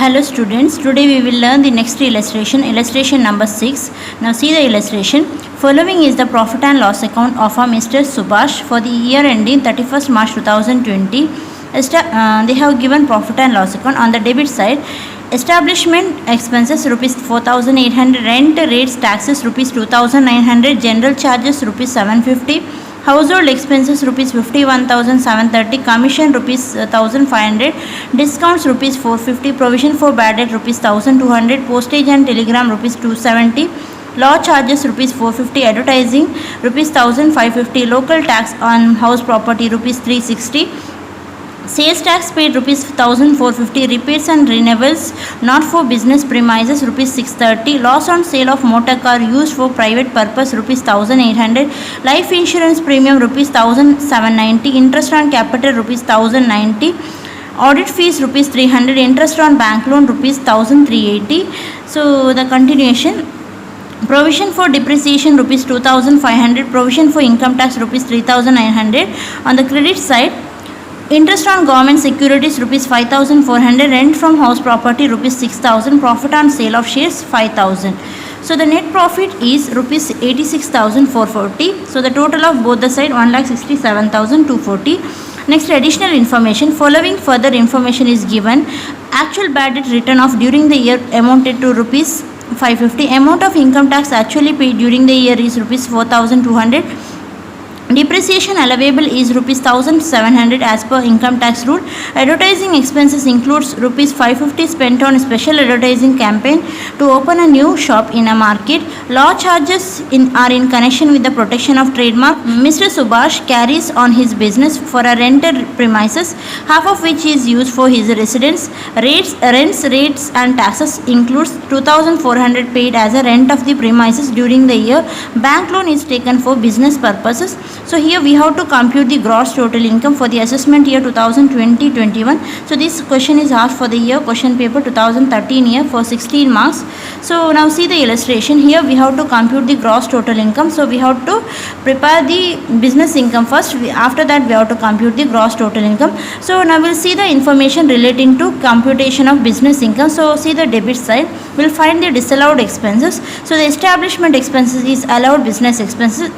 Hello students, today we will learn the next illustration number 6. Now see the illustration. Following is the profit and loss account of a Mr. Subhash for the year ending 31st March 2020. They have given profit and loss account. On the debit side, establishment expenses rupees 4,800, rent, rates, taxes rupees 2,900, general charges rupees 750, household expenses rupees 51,730, commission rupees 1,500, discounts rupees 450, provision for bad debt rupees 1,200, postage and telegram rupees 270, law charges rupees 450, advertising rupees 1,550, local tax on house property rupees 360, sales tax paid rupees 1,450, repairs and renewals not for business premises rupees 630, loss on sale of motor car used for private purpose rupees 1,800, life insurance premium rupees 1,790, interest on capital rupees 1,090, audit fees rupees 300, interest on bank loan rupees 1,380. So the continuation. Provision for depreciation rupees 2,500, provision for income tax rupees 3,900. On the credit side, interest on government securities rupees 5,400, rent from house property rupees 6,000, profit on sale of shares 5,000. So the net profit is rupees 86,440. So the total of both the side 1,67,240. Next, additional information. Following further information is given. Actual bad debt written off during the year amounted to rupees 550. Amount of income tax actually paid during the year is rupees 4,200. Depreciation allowable is rupees 1,700 as per income tax rule. Advertising expenses includes rupees 550 spent on a special advertising campaign to open a new shop in a market. Law charges are in connection with the protection of trademark. Mr. Subhash carries on his business for a rented premises, half of which is used for his residence. Rents, rates and taxes includes 2,400 paid as a rent of the premises during the year. Bank loan is taken for business purposes. So here we have to compute the gross total income for the assessment year 2020-21. So this question is asked for the year question paper 2013 year for 16 marks. So now see the illustration. Here we have to compute the gross total income. So we have to prepare the business income first. After that we have to compute the gross total income. So now we'll see the information relating to computation of business income. So see the debit side. We'll find the disallowed expenses. So the establishment expenses is allowed business expenses.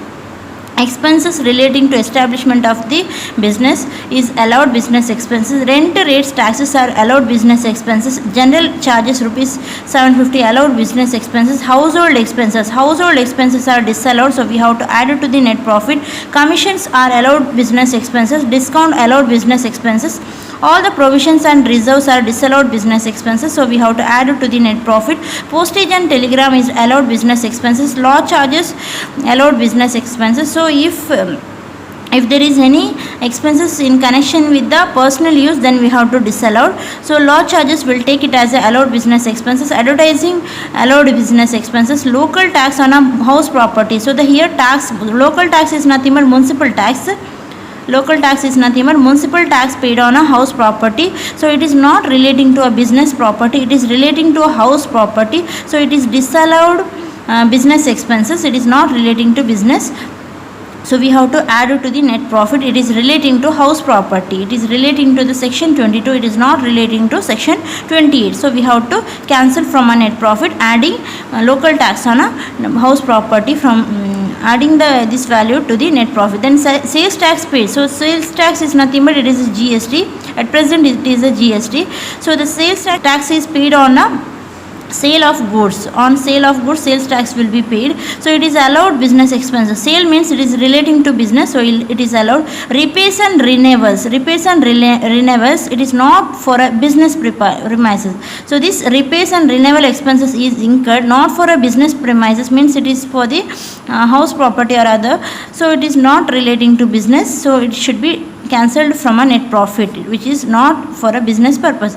Expenses relating to establishment of the business is allowed business expenses. Rent, rates, taxes are allowed business expenses. General charges rupees 750 allowed business expenses. Household expenses are disallowed, so we have to add it to the net profit. Commissions are allowed business expenses. Discount allowed business expenses. All the provisions and reserves are disallowed business expenses, so we have to add it to the net profit. Postage and telegram is allowed business expenses. Law charges allowed business expenses. So if there is any expenses in connection with the personal use, then we have to disallow. So law charges will take it as a allowed business expenses. Advertising allowed business expenses. Local tax on a house property. So the here local tax is nothing but municipal tax. Local tax is nothing but municipal tax paid on a house property. So it is not relating to a business property. It is relating to a house property. So it is disallowed business expenses. It is not relating to business. So we have to add it to the net profit. It is relating to house property. It is relating to the section 22. It is not relating to section 28. So we have to cancel from a net profit, adding local tax on a house property from adding this value to the net profit. Then sales tax paid. So sales tax is nothing but it is a GST. At present it is a GST. So the sales tax is paid on a sale of goods. On sale of goods, sales tax will be paid. So it is allowed business expenses. Sale means it is relating to business, so it is allowed. Repairs and renewals. It is not for a business premises. So this repairs and renewal expenses is incurred not for a business premises, means it is for the house property or other. So it is not relating to business. So it should be cancelled from a net profit, which is not for a business purpose.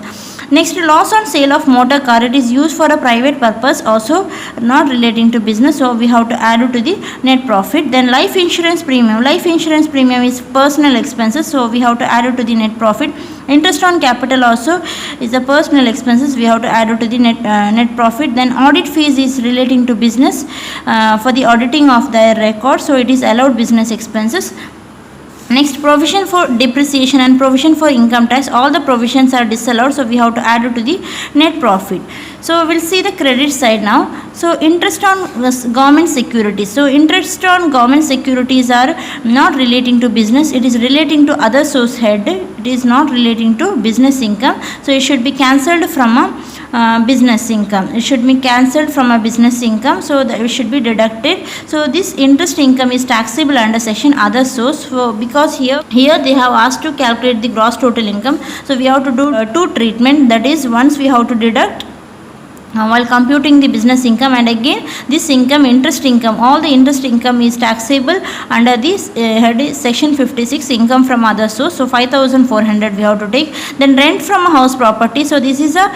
Next, loss on sale of motor car. It is used for a private purpose, also not relating to business, so we have to add it to the net profit. Then life insurance premium. Life insurance premium is personal expenses, so we have to add it to the net profit. Interest on capital also is the personal expenses, we have to add it to the net profit. Then audit fees is relating to business for the auditing of their records, so it is allowed business expenses. Next, provision for depreciation and provision for income tax. All the provisions are disallowed, so we have to add it to the net profit. So we'll see the credit side now. So interest on government securities. So interest on government securities are not relating to business. It is relating to other source head. It is not relating to business income. So it should be cancelled from a business income. It should be cancelled from a business income. So that it should be deducted. So this interest income is taxable under section other source. Because here they have asked to calculate the gross total income. So we have to do two treatment. That is, once we have to deduct while computing the business income, and again this income, interest income, all the interest income is taxable under this head section 56, income from other source. So 5400 we have to take. Then rent from a house property. So this is a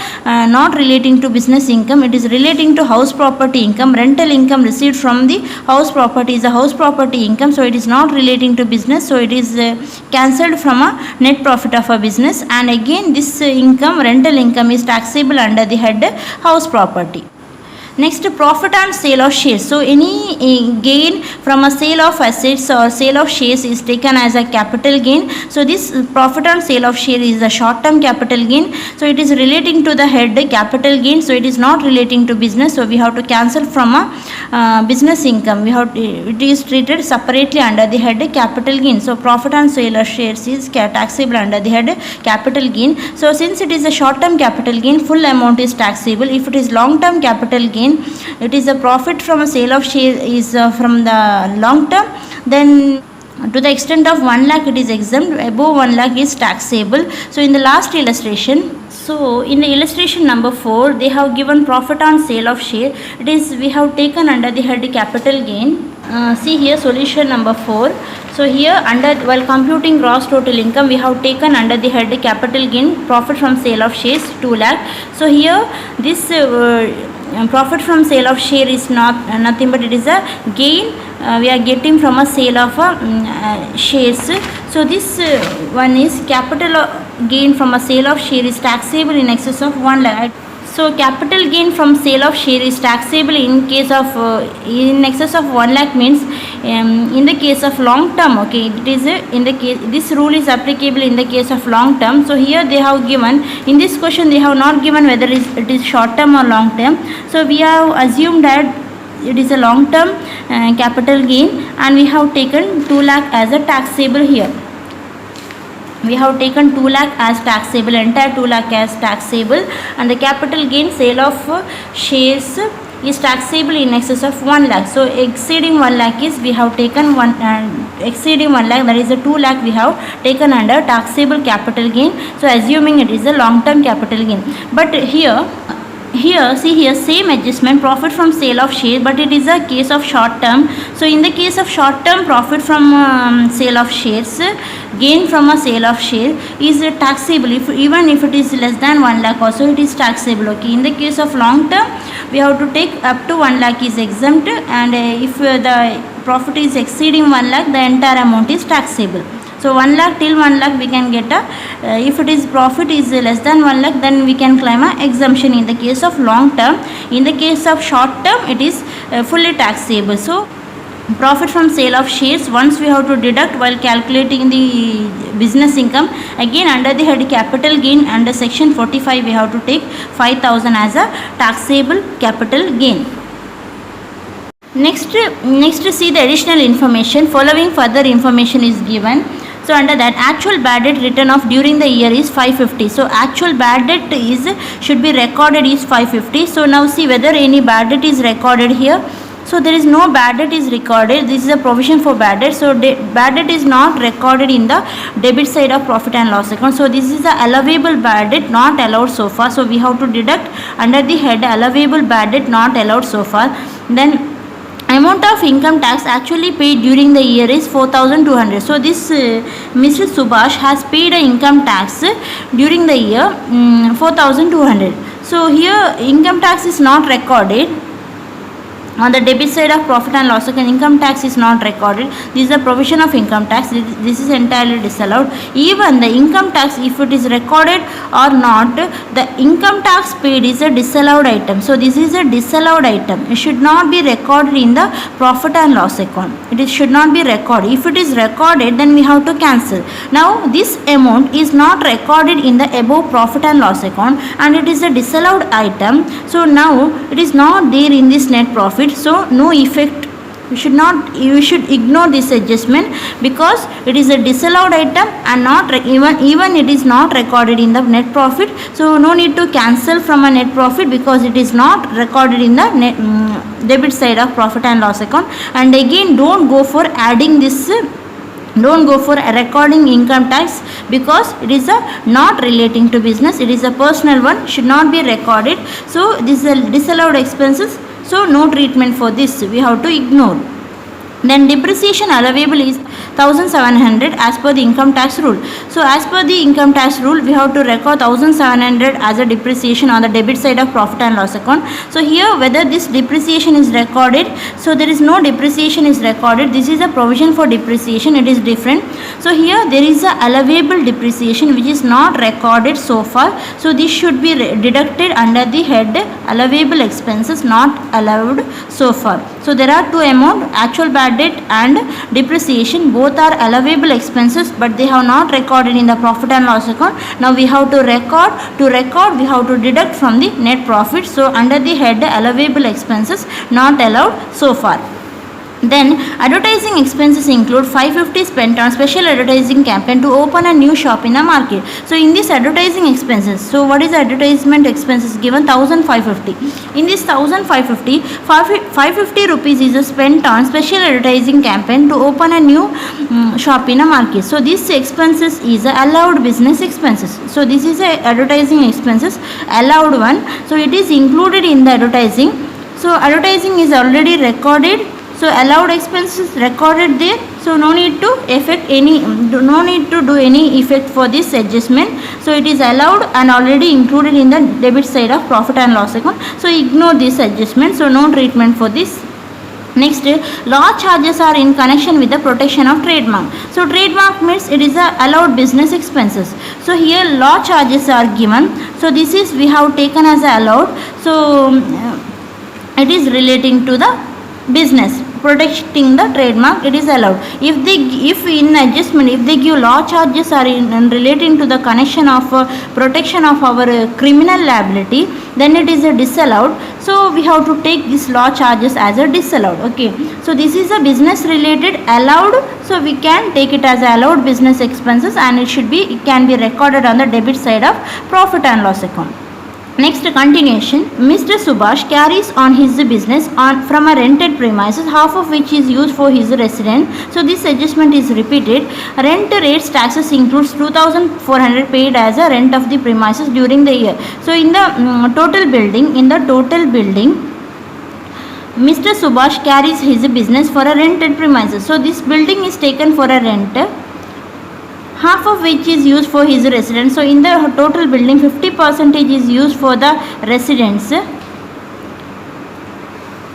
not relating to business income, it is relating to house property income. Rental income received from the house property is a house property income, so it is not relating to business, so it is cancelled from a net profit of a business. And again this income, rental income, is taxable under the head house property. Next, profit on sale of shares. So any gain from a sale of assets or sale of shares is taken as a capital gain. So this profit on sale of share is a short term capital gain. So it is relating to the head capital gain. So it is not relating to business. So we have to cancel from a business income. It is treated separately under the head capital gain. So profit on sale of shares is taxable under the head capital gain. So since it is a short term capital gain, full amount is taxable. If it is long term capital gain, it is a profit from a sale of share is from the long term, then to the extent of 1 lakh it is exempt, above 1 lakh is taxable. So in the last illustration, so in the illustration number 4, they have given profit on sale of share. It is, we have taken under the head capital gain. See here solution number 4. So here under, while computing gross total income, we have taken under the head capital gain, profit from sale of shares 2 lakh. So here this profit from sale of share is nothing but it is a gain we are getting from a sale of shares. So this one is capital gain from a sale of share is taxable in excess of 1 lakh. So capital gain from sale of share is taxable in case of in excess of 1 lakh means in the case of long term. Okay, it is in the case, this rule is applicable in the case of long term. So here they have given, in this question they have not given whether it is short term or long term. So we have assumed that it is a long term capital gain, and we have taken 2 lakh as a taxable here. We have taken 2 lakh as taxable, entire 2 lakh as taxable, and the capital gain sale of shares is taxable in excess of 1 lakh. So exceeding 1 lakh is we have taken exceeding 1 lakh, that is a 2 lakh we have taken under taxable capital gain. So assuming it is a long term capital gain. But here see here same adjustment, profit from sale of share, but it is a case of short term. So in the case of short term, profit from sale of shares, gain from a sale of share is taxable, even if it is less than 1 lakh also it is taxable. Okay, in the case of long term we have to take up to 1 lakh is exempt, and if the profit is exceeding 1 lakh, the entire amount is taxable. So 1 lakh till 1 lakh we can get a, if it is profit is less than 1 lakh, then we can claim a exemption in the case of long term. In the case of short term, it is fully taxable. So profit from sale of shares, once we have to deduct while calculating the business income, again under the head capital gain, under section 45 we have to take 5000 as a taxable capital gain. Next see the additional information. Following further information is given. So under that, actual bad debt written off during the year is 550. So actual bad debt is should be recorded is 550. So now see whether any bad debt is recorded here. So there is no bad debt is recorded. This is a provision for bad debt. So bad debt is not recorded in the debit side of profit and loss account. So this is the allowable bad debt not allowed so far. So we have to deduct under the head allowable bad debt not allowed so far. Then amount of income tax actually paid during the year is 4200. So this Mr. Subhash has paid an income tax during the year 4200. So here income tax is not recorded. On the debit side of profit and loss account, income tax is not recorded. This is the provision of income tax. This is entirely disallowed. Even the income tax, if it is recorded or not, the income tax paid is a disallowed item. So this is a disallowed item. It should not be recorded in the profit and loss account. Should not be recorded. If it is recorded, then we have to cancel. Now this amount is not recorded in the above profit and loss account, and it is a disallowed item. So now it is not there in this net profit. So no effect. You should ignore this adjustment because it is a disallowed item and not even it is not recorded in the net profit. So no need to cancel from a net profit because it is not recorded in the debit side of profit and loss account. And again, don't go for adding this. Don't go for recording income tax because it is not relating to business. It is a personal one, should not be recorded. So this is a disallowed expenses. So no treatment for this. We have to ignore. Then depreciation allowable is 1700 as per the income tax rule. So as per the income tax rule, we have to record 1700 as a depreciation on the debit side of profit and loss account. So here whether this depreciation is recorded, so there is no depreciation is recorded. This is a provision for depreciation. It is different. So here there is a allowable depreciation which is not recorded so far. So this should be deducted under the head allowable expenses not allowed so far. So there are two amounts, actual bad debt and depreciation. Both are allowable expenses, but they have not recorded in the profit and loss account. Now we have to record. We have to deduct from the net profit. So under the head allowable expenses not allowed so far. Then advertising expenses include 550 spent on special advertising campaign to open a new shop in the market. So in this advertising expenses, so what is advertisement expenses given? 1550. In this 1550, 550 rupees is spent on special advertising campaign to open a new shop in a market. So this expenses is allowed business expenses. So this is a advertising expenses allowed one. So it is included in the advertising. So advertising is already recorded. So allowed expenses recorded there. So no need to do any effect for this adjustment. So it is allowed and already included in the debit side of profit and loss account. So ignore this adjustment. So no treatment for this. Next, law charges are in connection with the protection of trademark. So trademark means it is a allowed business expenses. So here law charges are given. So this is we have taken as allowed. So it is relating to the business. Protecting the trademark, it is allowed. If in adjustment, if they give law charges are in relating to the connection of protection of our criminal liability, then it is a disallowed. So we have to take this law charges as a disallowed. Okay. So this is a business related allowed. So we can take it as allowed business expenses, and it can be recorded on the debit side of profit and loss account. Next, continuation. Mr. Subhash carries on his business from a rented premises, half of which is used for his residence. So this adjustment is repeated. Rent rates taxes includes 2400 paid as a rent of the premises during the year. So in the total building, Mr. Subhash carries his business for a rented premises. So this building is taken for a rent, half of which is used for his residence. So in the total building, 50% is used for the residence,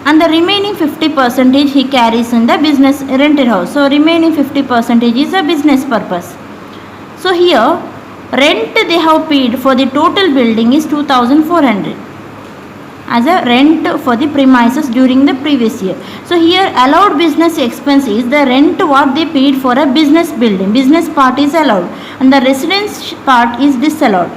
and the remaining 50% he carries in the business rented house. So remaining 50% is a business purpose. So here rent they have paid for the total building is 2400 as a rent for the premises during the previous year. So here allowed business expense is the rent what they paid for a business building. Business part is allowed and the residence part is disallowed.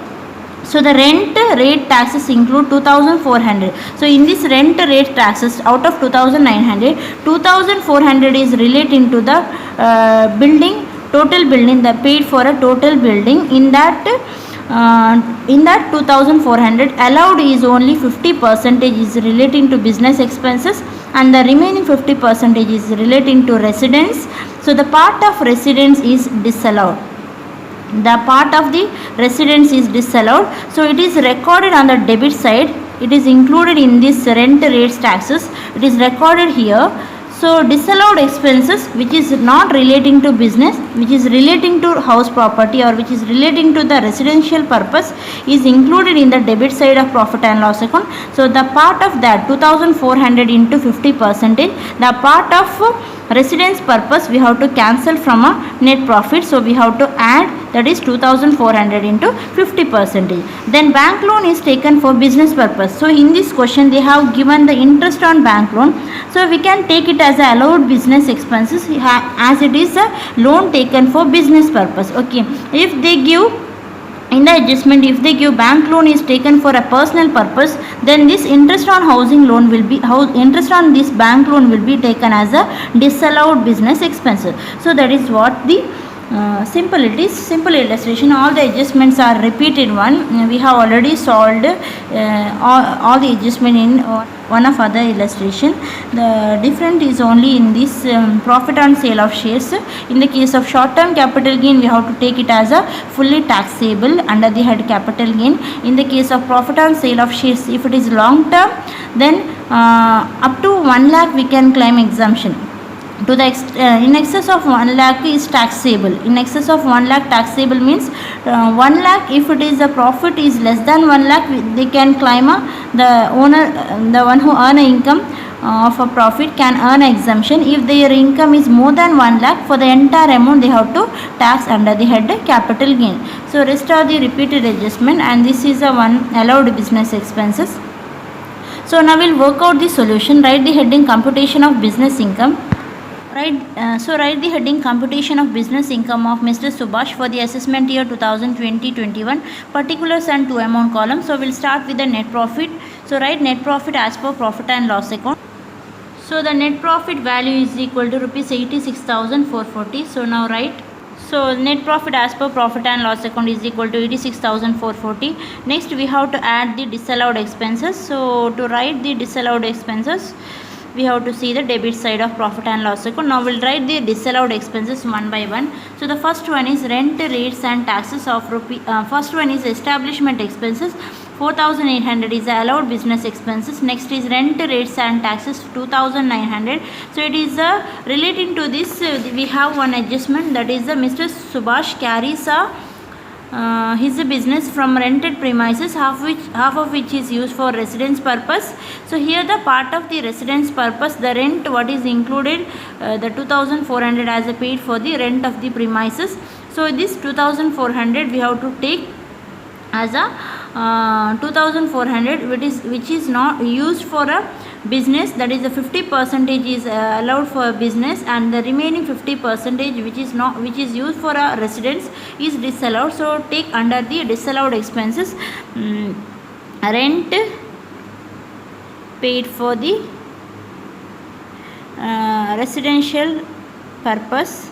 So the rent rate taxes include 2400. So in this rent rate taxes, out of 2900, 2400 is relating to the building, total building, the paid for a total building. In that 2400, allowed is only 50% is relating to business expenses, and the remaining 50% is relating to residence. So the part of residence is disallowed. The part of the residence is disallowed. So it is recorded on the debit side. It is included in this rent rates taxes. It is recorded here. So disallowed expenses which is not relating to business, which is relating to house property or which is relating to the residential purpose is included in the debit side of profit and loss account. So the part of that 2400 into 50%, the part of residence purpose we have to cancel from a net profit, so we have to add, that is 2400 into 50%. Then bank loan is taken for business purpose. So in this question they have given the interest on bank loan, so we can take it as a allowed business expenses as it is a loan taken for business purpose. Okay, if they give in the adjustment, if they give bank loan is taken for a personal purpose, then this interest on housing loan will be, interest on this bank loan will be taken as a disallowed business expenses. So that is what the simple illustration. All the adjustments are repeated one. We have already solved all the adjustment in one of other illustration. The difference is only in this profit on sale of shares. In the case of short term capital gain, we have to take it as a fully taxable under the head capital gain. In the case of profit on sale of shares, if it is long term, then up to 1 lakh we can claim exemption. To the in excess of 1 lakh is taxable. In excess of 1 lakh taxable means 1 lakh, if it is the profit is less than 1 lakh, they can claim the owner, the one who earn a income of a profit can earn exemption. If their income is more than 1 lakh, for the entire amount they have to tax under the head capital gain. So rest are the repeated adjustment, and this is a one allowed business expenses. So now we'll work out the solution. Write the heading computation of business income. Write the heading computation of business income of Mr. Subhash for the assessment year 2020-21, particulars and to amount column. So we'll start with the net profit. So write net profit as per profit and loss account. So the net profit value is equal to rupees 86,440. So now write. So net profit as per profit and loss account is equal to 86,440. Next we have to add the disallowed expenses. So to write the disallowed expenses, we have to see the debit side of profit and loss account. Now we'll write the disallowed expenses one by one. So the first one is rent, rates and taxes of first one is establishment expenses. 4,800 is allowed business expenses. Next is rent, rates and taxes 2,900. So it is relating to this we have one adjustment, that is Mr. Subhash carries his business from rented premises, half of which is used for residence purpose. So here the part of the residence purpose, the rent what is included, the 2,400 as a paid for the rent of the premises. So this 2,400 we have to take as a 2,400 which is not used for a business, that is the 50% is allowed for business, and the remaining 50% which is used for a residence is disallowed. So take under the disallowed expenses rent paid for the residential purpose,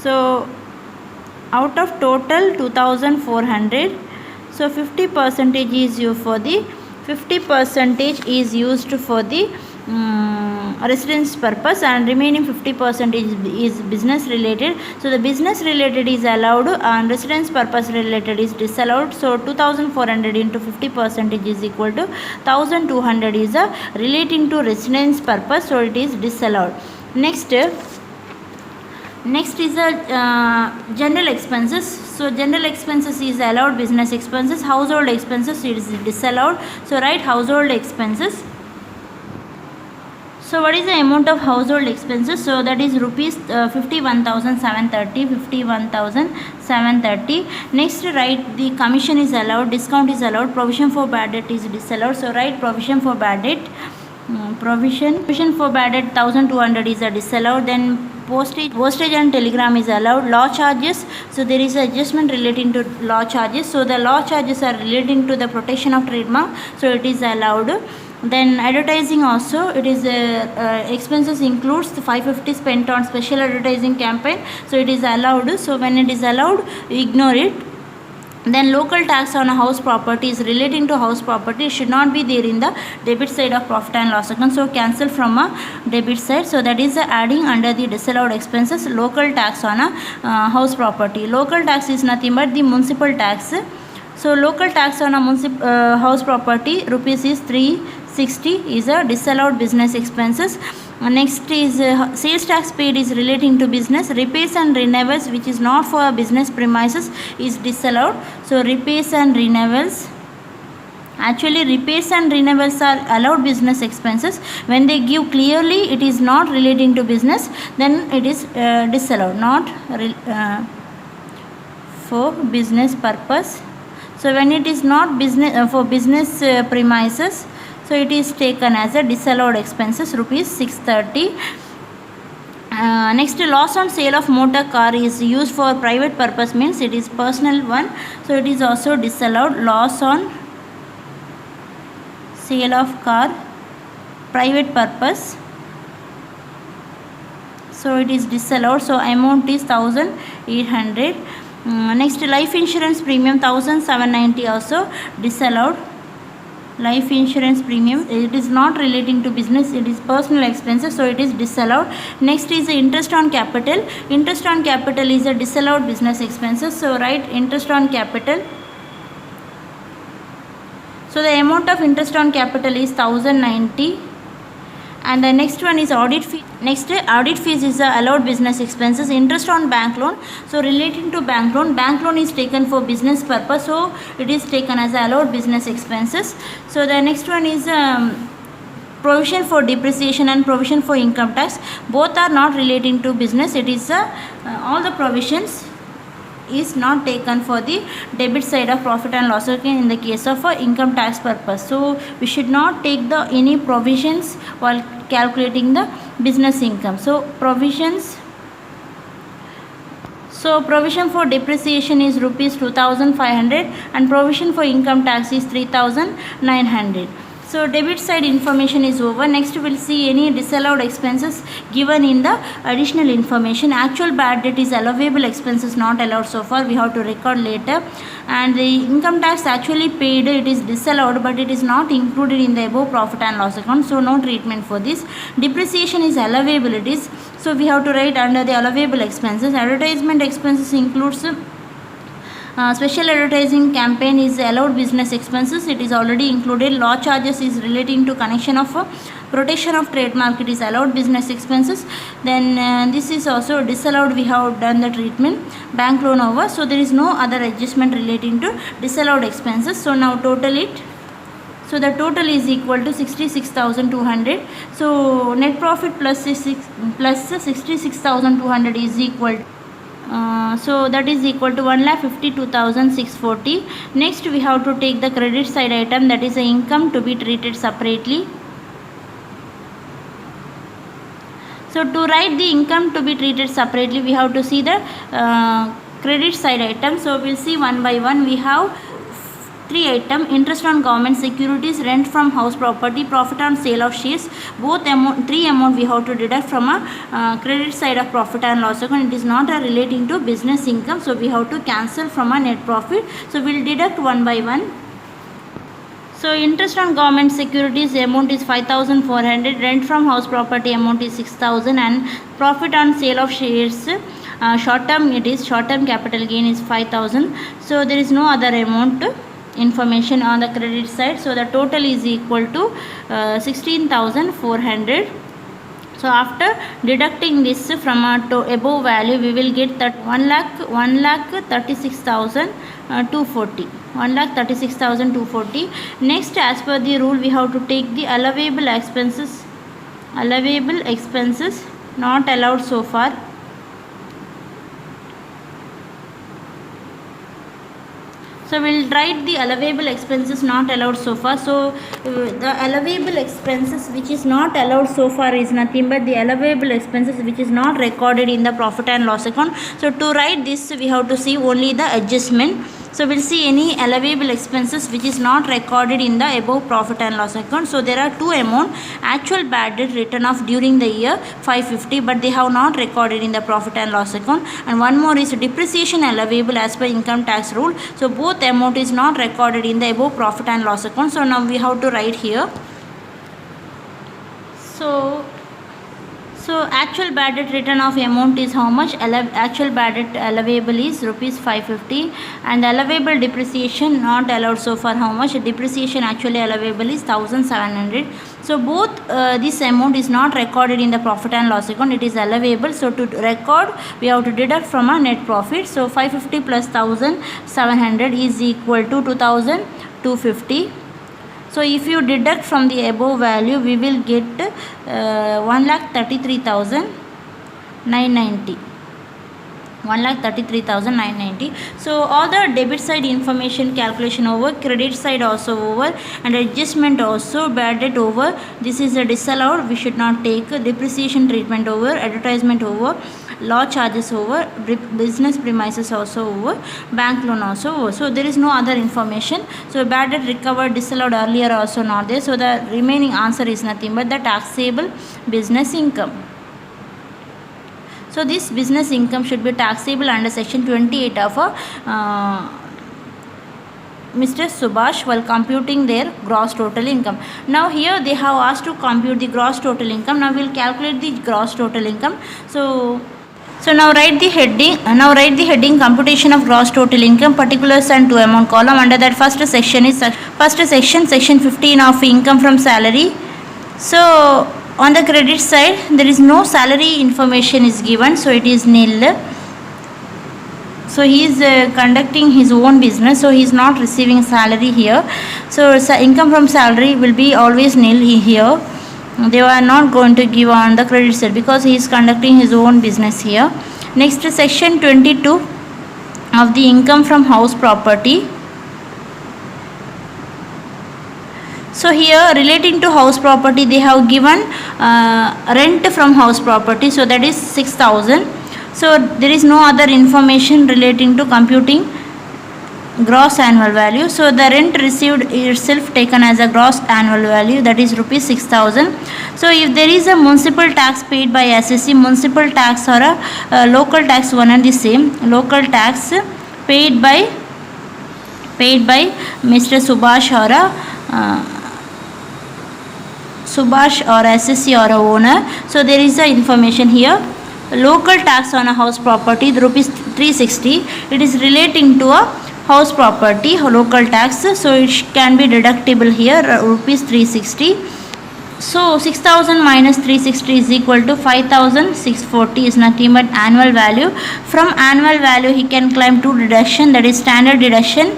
so out of total 2,400, so 50% is used for the 50% is used for the residence purpose, and remaining 50% is business related. So the business related is allowed and residence purpose related is disallowed. So 2,400 into 50% is equal to 1,200 is relating to residence purpose, so it is disallowed. Next is general expenses. So general expenses is allowed business expenses. Household expenses is disallowed. So write household expenses. So what is the amount of household expenses? So that is rupees 51,730. Next write the commission is allowed, discount is allowed, provision for bad debt is disallowed. So write provision for bad debt. Provision for bad debt 1,200 is disallowed. Then postage and telegram is allowed. Law charges, so there is adjustment relating to law charges. So the law charges are relating to the protection of trademark, so it is allowed. Then advertising also, it is expenses includes the 550 spent on special advertising campaign, so it is allowed. So when it is allowed, ignore it. Then local tax on a house property is relating to house property, should not be there in the debit side of profit and loss account, so cancel from a debit side. So that is adding under the disallowed expenses local tax on a house property. Local tax is nothing but the municipal tax. So local tax on a house property rupees is 360 is a disallowed business expenses. Next is sales tax paid is relating to business. Repairs and renewals which is not for business premises is disallowed. So repairs and renewals, actually repairs and renewals are allowed business expenses. When they give clearly it is not relating to business, then it is disallowed, not for business purpose. So when it is not business for business premises, so it is taken as a disallowed expenses rupees 630. Next, loss on sale of motor car is used for private purpose, means it is personal one, so it is also disallowed. Loss on sale of car private purpose, so it is disallowed. So amount is 1800. Next, life insurance premium 1790 also disallowed. Life insurance premium, it is not relating to business, it is personal expenses, so it is disallowed. Next is the interest on capital. Interest on capital is a disallowed business expenses, so write interest on capital. So the amount of interest on capital is 1090. And the next one is audit fee. Next, audit fees is the allowed business expenses. Interest on bank loan, so relating to bank loan is taken for business purpose, so it is taken as allowed business expenses. So the next one is provision for depreciation and provision for income tax. Both are not relating to business, it is all the provisions is not taken for the debit side of profit and loss account in the case of income tax purpose. So we should not take the any provisions while calculating the business income. So provisions, so provision for depreciation is rupees 2500 and provision for income tax is 3900. So debit side information is over. Next we will see any disallowed expenses given in the additional information. Actual bad debt is allowable expenses, not allowed so far, we have to record later. And the income tax actually paid, it is disallowed, but it is not included in the above profit and loss account, so no treatment for this. Depreciation is allowable, it is, so we have to write under the allowable expenses. Advertisement expenses includes special advertising campaign is allowed business expenses, it is already included. Law charges is relating to connection of protection of trademark, it is allowed business expenses. Then this is also disallowed, we have done the treatment. Bank loan over, so there is no other adjustment relating to disallowed expenses. So now total it, so the total is equal to 66,200. So net profit plus 66,200 is equal so that is equal to 1,52,640. Next we have to take the credit side item, that is the income to be treated separately. So to write the income to be treated separately, we have to see the credit side item. So we will see one by one. We have 3 items: interest on government securities, rent from house property, profit on sale of shares. Both amount, 3 amount we have to deduct from a credit side of profit and loss account. It is not relating to business income, so we have to cancel from a net profit. So we will deduct one by one. So interest on government securities amount is 5,400, rent from house property amount is 6,000, and profit on sale of shares short term, it is short term capital gain is 5,000. So there is no other amount information on the credit side, so the total is equal to 16,400. So after deducting this from above value, we will get that 1,36,240. 1,36,240. Next, as per the rule, we have to take the allowable expenses. Allowable expenses not allowed so far. So we will write the allowable expenses not allowed so far. So the allowable expenses which is not allowed so far is nothing but the allowable expenses which is not recorded in the profit and loss account. So to write this, we have to see only the adjustment. So we will see any allowable expenses which is not recorded in the above profit and loss account. So there are 2 amount: actual bad debt written off during the year 550, but they have not recorded in the profit and loss account, and one more is depreciation allowable as per income tax rule. So both amount is not recorded in the above profit and loss account. So now we have to write here. So actual bad debt return of amount is how much? Actual bad debt allowable is rupees 550, and allowable depreciation not allowed so far how much? Depreciation actually allowable is 1700. So both this amount is not recorded in the profit and loss account, it is allowable. So to record we have to deduct from a net profit. So 550 plus 1700 is equal to 2250. So if you deduct from the above value, we will get 1,33,990. 1,33,990. So all the debit side information calculation over, credit side also over, and adjustment also, bad debt over. This is a disallowed, we should not take. Depreciation treatment over, advertisement over, law charges over, business premises also over, bank loan also over. So there is no other information. So bad debt recovered, disallowed earlier also not there. So the remaining answer is nothing but the taxable business income. So this business income should be taxable under section 28 of Mr. Subhash while computing their gross total income. Now here they have asked to compute the gross total income. Now we will calculate the gross total income. So now write the heading. Computation of gross total income, particulars and to amount column. Under that first section is section 15 of income from salary. So on the credit side there is no salary information is given, so it is nil. So he is conducting his own business, so he is not receiving salary here. So income from salary will be always nil here. They are not going to give on the credit side because he is conducting his own business here. Next, section 22 of the income from house property. So here relating to house property they have given rent from house property, so that is 6,000. So there is no other information relating to computing gross annual value. So the rent received itself taken as a gross annual value, that is rupees 6,000. So if there is a municipal tax paid by SSC, municipal tax or a local tax, one and the same. Local tax paid by Mr. Subhash or SSC or a owner. So there is a information here. Local tax on a house property, the rupees 360. It is relating to a house property, local tax. So it can be deductible here, rupees 360. So 6,000 minus 360 is equal to 5,640 is nothing but annual value. From annual value he can claim two deduction, that is standard deduction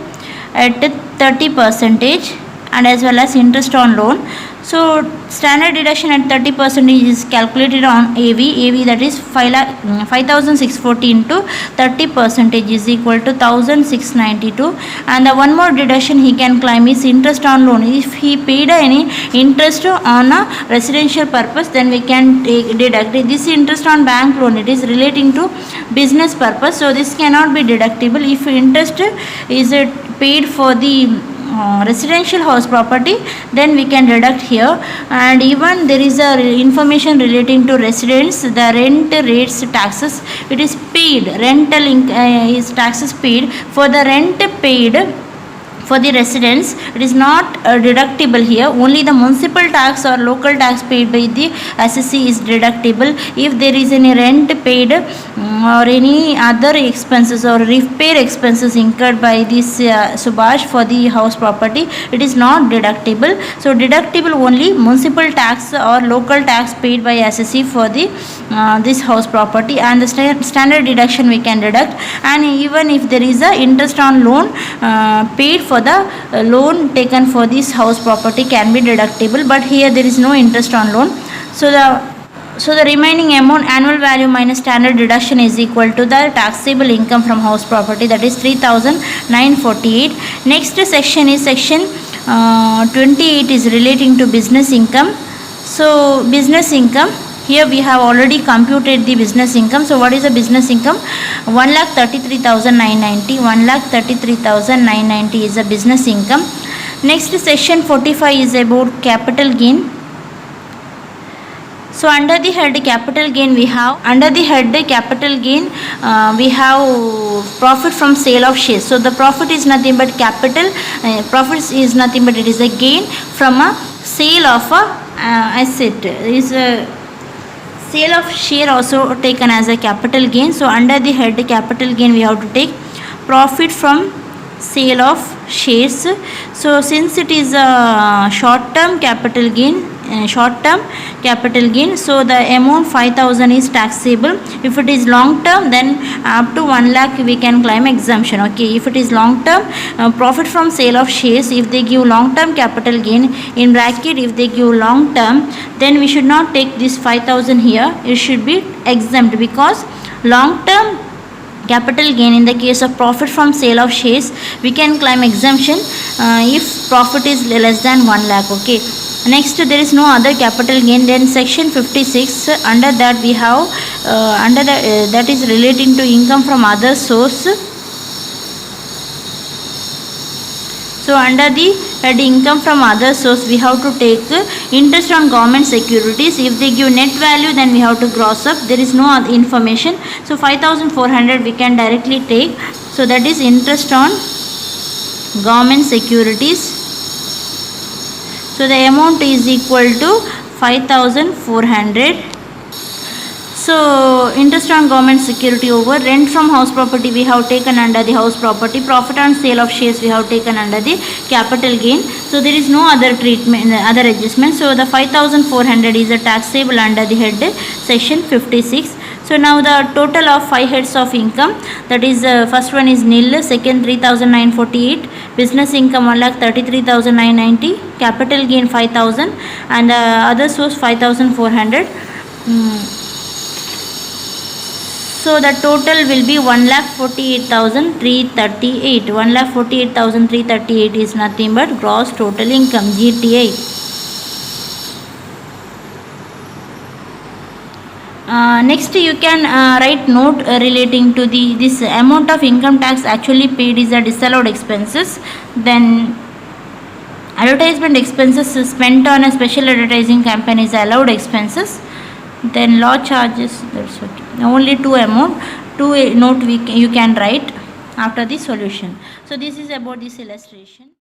at 30% and as well as interest on loan. So standard deduction at 30% is calculated on AV, that is 5,640 into 30% is equal to 1,692. And the one more deduction he can claim is interest on loan. If he paid any interest on a residential purpose, then we can deduct this interest on bank loan. It is relating to business purpose, so this cannot be deductible. If interest is paid for the residential house property, then we can deduct here. And even there is a information relating to residents, the rent rates taxes, it is paid, rental is taxes paid. For the rent paid for the residents, it is not deductible here. Only the municipal tax or local tax paid by the SSC is deductible. If there is any rent paid or any other expenses or repair expenses incurred by this Subhash for the house property, it is not deductible. So deductible only municipal tax or local tax paid by SSC for the this house property, and the standard deduction we can deduct. And even if there is a interest on loan paid for the loan taken for this house property can be deductible, but here there is no interest on loan. So the remaining amount, annual value minus standard deduction, is equal to the taxable income from house property, that is 3,948. Next section is section 28 is relating to business income. So business income, here we have already computed the business income. So what is the business income? 1,33,990. 1,33,990 is a business income. Next section 45 is about capital gain. So under the head capital gain we have, we have profit from sale of shares. So the profit is nothing but capital, profit is nothing but it is a gain from a sale of a asset, is Sale of share also taken as a capital gain. So under the head capital gain we have to take profit from sale of shares. So since it is a short term capital gain, so the amount 5000 is taxable. If it is long term, then up to 1 lakh we can claim exemption. Okay, if it is long term, profit from sale of shares, if they give long term capital gain, in bracket if they give long term, then we should not take this 5000 here, it should be exempt, because long term capital gain, in the case of profit from sale of shares, we can claim exemption if profit is less than 1 lakh. Okay, next there is no other capital gain. Then section 56, under that we have that is relating to income from other source. So under the head income from other source, we have to take interest on government securities. If they give net value, then we have to gross up. There is no other information. So 5400 we can directly take. So that is interest on government securities. So the amount is equal to 5400. So interest on government security over. Rent from house property we have taken under the house property. Profit on sale of shares we have taken under the capital gain. So there is no other treatment, other adjustment. So the 5400 is a taxable under the head section 56. So now the total of 5 heads of income, that is first one is nil, second 3948, business income 1,33,990, capital gain 5000, and the other source 5400. So the total will be 1,48,338. 1,48,338 is nothing but gross total income, GTI. Next you can write note relating to this amount of income tax actually paid is a disallowed expenses. Then advertisement expenses spent on a special advertising campaign is allowed expenses. Then law charges, that's okay. Only two note you can write after the solution. So this is about this illustration.